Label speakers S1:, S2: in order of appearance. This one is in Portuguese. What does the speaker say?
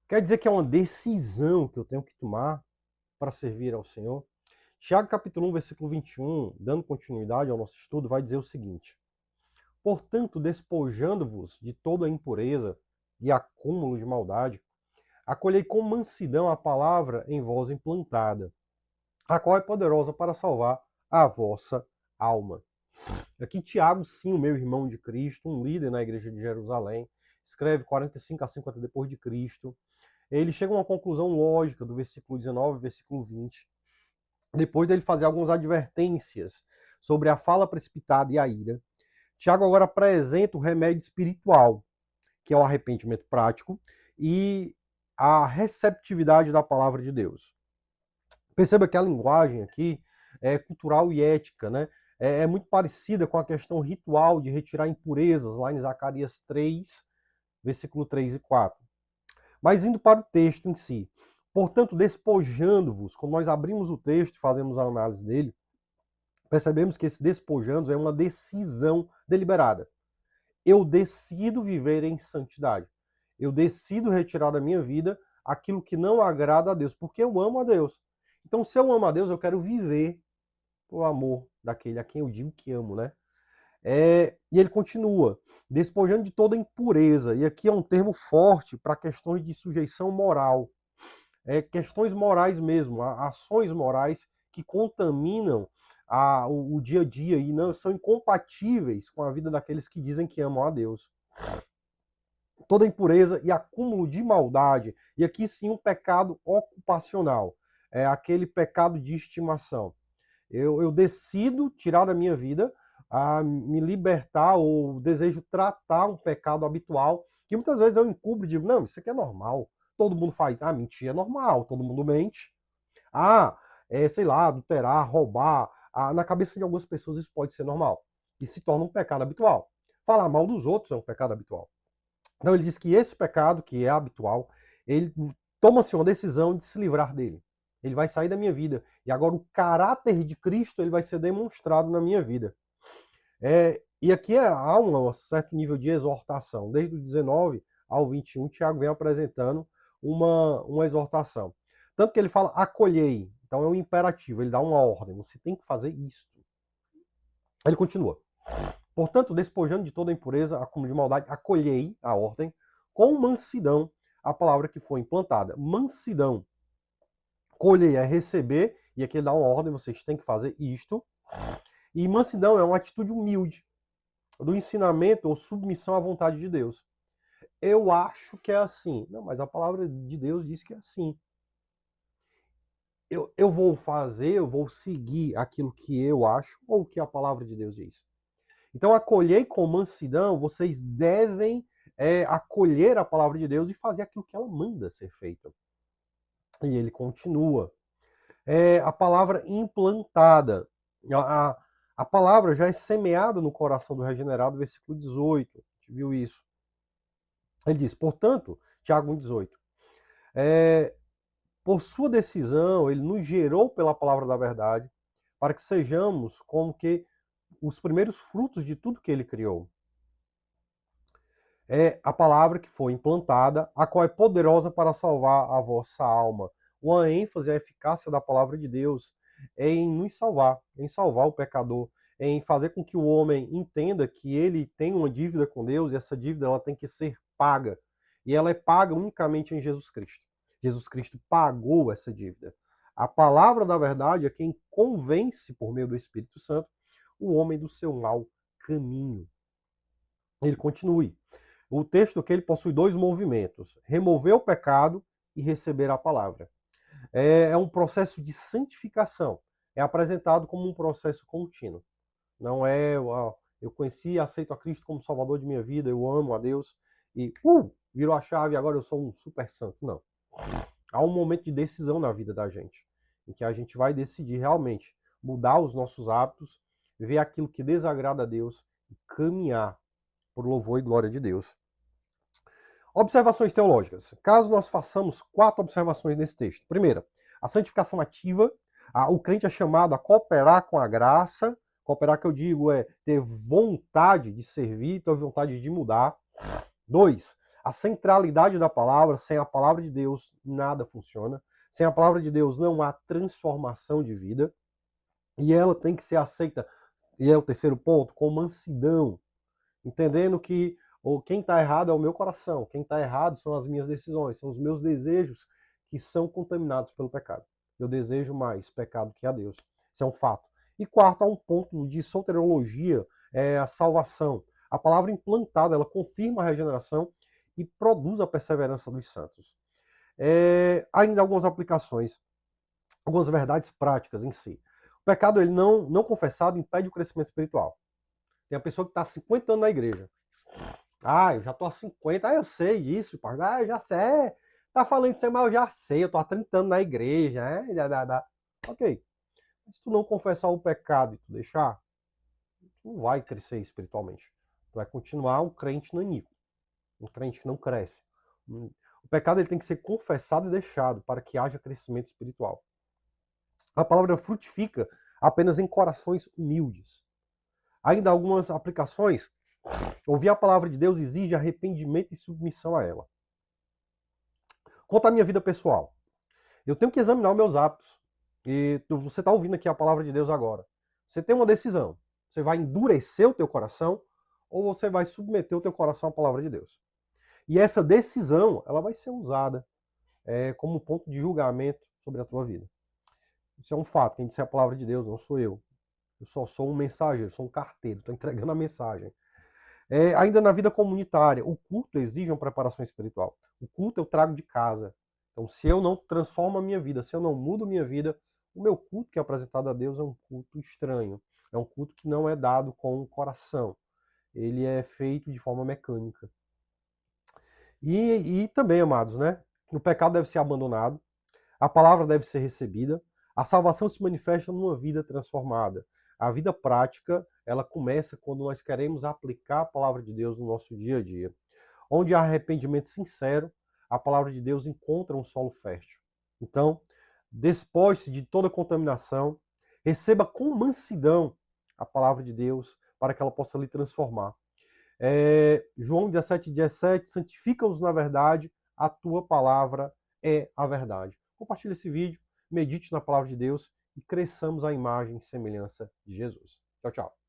S1: Quer dizer que é uma decisão que eu tenho que tomar para servir ao Senhor? Tiago capítulo 1, versículo 21, dando continuidade ao nosso estudo, vai dizer o seguinte: portanto, despojando-vos de toda impureza e acúmulo de maldade, acolhei com mansidão a palavra em vós implantada, a qual é poderosa para salvar a vossa alma. Aqui Tiago, sim, o meu irmão de Cristo, um líder na igreja de Jerusalém, escreve 45 a 50 depois de Cristo. Ele chega a uma conclusão lógica do versículo 19 e versículo 20, depois dele fazer algumas advertências sobre a fala precipitada e a ira. Tiago agora apresenta o remédio espiritual, que é o arrependimento prático e a receptividade da palavra de Deus. Perceba que a linguagem aqui é cultural e ética, né? É muito parecida com a questão ritual de retirar impurezas, lá em Zacarias 3, versículo 3 e 4. Mas indo para o texto em si. Portanto, despojando-vos, quando nós abrimos o texto e fazemos a análise dele, percebemos que esse despojando é uma decisão deliberada. Eu decido viver em santidade. Eu decido retirar da minha vida aquilo que não agrada a Deus, porque eu amo a Deus. Então, se eu amo a Deus, eu quero viver o amor daquele a quem eu digo que amo, né? E ele continua, despojando de toda impureza. E aqui é um termo forte para questões de sujeição moral. Questões morais mesmo, ações morais que contaminam o dia a dia e não são incompatíveis com a vida daqueles que dizem que amam a Deus. Toda impureza e acúmulo de maldade. E aqui sim um pecado ocupacional. É aquele pecado de estimação. Eu decido tirar da minha vida, me libertar ou desejo tratar um pecado habitual, que muitas vezes eu encubro e digo, não, isso aqui é normal. Todo mundo faz. Ah, mentir é normal, todo mundo mente. Sei lá, adulterar, roubar. Na cabeça de algumas pessoas isso pode ser normal. E se torna um pecado habitual. Falar mal dos outros é um pecado habitual. Então ele diz que esse pecado, que é habitual, ele toma-se uma decisão de se livrar dele. Ele vai sair da minha vida. E agora o caráter de Cristo ele vai ser demonstrado na minha vida. E aqui há um certo nível de exortação. Desde o 19 ao 21, Tiago vem apresentando uma exortação. Tanto que ele fala acolhei. Então é um imperativo, ele dá uma ordem. Você tem que fazer isto. Ele continua. Portanto, despojando de toda impureza, acúmulo de maldade, acolhei a ordem com mansidão a palavra que foi implantada. Mansidão. Colhei é receber, e aqui ele dá uma ordem, vocês têm que fazer isto. E mansidão é uma atitude humilde, do ensinamento ou submissão à vontade de Deus. Eu acho que é assim. Não, mas a palavra de Deus diz que é assim. Eu vou fazer, eu vou seguir aquilo que eu acho ou o que a palavra de Deus diz. Então, acolhei com mansidão, vocês devem acolher a palavra de Deus e fazer aquilo que ela manda ser feito. E ele continua. A palavra implantada. A palavra já é semeada no coração do regenerado, versículo 18. A gente viu isso. Ele diz, portanto, Tiago 1,18, por sua decisão, ele nos gerou pela palavra da verdade, para que sejamos como que os primeiros frutos de tudo que ele criou. É a palavra que foi implantada, a qual é poderosa para salvar a vossa alma. Uma ênfase à eficácia da palavra de Deus é em nos salvar, em salvar o pecador, em fazer com que o homem entenda que ele tem uma dívida com Deus e essa dívida ela tem que ser paga. E ela é paga unicamente em Jesus Cristo. Jesus Cristo pagou essa dívida. A palavra da verdade é quem convence, por meio do Espírito Santo, o homem do seu mau caminho. Ele continue. O texto que ele possui dois movimentos: remover o pecado e receber a palavra. É um processo de santificação. É apresentado como um processo contínuo. Não é, eu conheci e aceito a Cristo como Salvador de minha vida, eu amo a Deus e virou a chave e agora eu sou um super santo. Não. Há um momento de decisão na vida da gente, em que a gente vai decidir realmente mudar os nossos hábitos, ver aquilo que desagrada a Deus e caminhar por louvor e glória de Deus. Observações teológicas. Caso nós façamos 4 observações nesse texto. Primeira, a santificação ativa. O crente é chamado a cooperar com a graça. Cooperar, que eu digo, é ter vontade de servir, ter vontade de mudar. 2, A centralidade da palavra, sem a palavra de Deus, nada funciona. Sem a palavra de Deus, não há transformação de vida. E ela tem que ser aceita, e é o terceiro ponto, com mansidão. Entendendo que quem está errado é o meu coração, quem está errado são as minhas decisões, são os meus desejos que são contaminados pelo pecado. Eu desejo mais pecado que a Deus. Isso é um fato. E quarto, há um ponto de soteriologia, é a salvação. A palavra implantada, ela confirma a regeneração e produz a perseverança dos santos. Ainda algumas aplicações, algumas verdades práticas em si. O pecado ele não confessado impede o crescimento espiritual. Tem a pessoa que está há 50 anos na igreja. Eu já estou há 50, eu sei disso, pastor. Eu já sei. Tá falando isso aí, mas eu já sei, eu estou há 30 anos na igreja. Ok. Mas se tu não confessar o pecado e tu deixar, tu não vai crescer espiritualmente. Tu vai continuar um crente nanico, um crente que não cresce. O pecado ele tem que ser confessado e deixado para que haja crescimento espiritual. A palavra frutifica apenas em corações humildes. Ainda algumas aplicações. Ouvir a palavra de Deus exige arrependimento e submissão a ela. Quanto à minha vida pessoal, eu tenho que examinar os meus hábitos. E você está ouvindo aqui a palavra de Deus agora. Você tem uma decisão. Você vai endurecer o teu coração ou você vai submeter o teu coração à palavra de Deus. E essa decisão, ela vai ser usada como ponto de julgamento sobre a tua vida. Isso é um fato. Quem disse a palavra de Deus não sou eu. Eu só sou um mensageiro, sou um carteiro, estou entregando a mensagem. Ainda na vida comunitária, o culto exige uma preparação espiritual. O culto eu trago de casa. Então, se eu não transformo a minha vida, se eu não mudo a minha vida, o meu culto que é apresentado a Deus é um culto estranho. É um culto que não é dado com o coração. Ele é feito de forma mecânica. E também, amados, né? O pecado deve ser abandonado, a palavra deve ser recebida, a salvação se manifesta numa vida transformada. A vida prática, ela começa quando nós queremos aplicar a palavra de Deus no nosso dia a dia. Onde há arrependimento sincero, a palavra de Deus encontra um solo fértil. Então, despoje-se de toda contaminação, receba com mansidão a palavra de Deus para que ela possa lhe transformar. João 17:17, santifica-os na verdade, a tua palavra é a verdade. Compartilhe esse vídeo, medite na palavra de Deus e cresçamos a imagem e semelhança de Jesus. Tchau, tchau.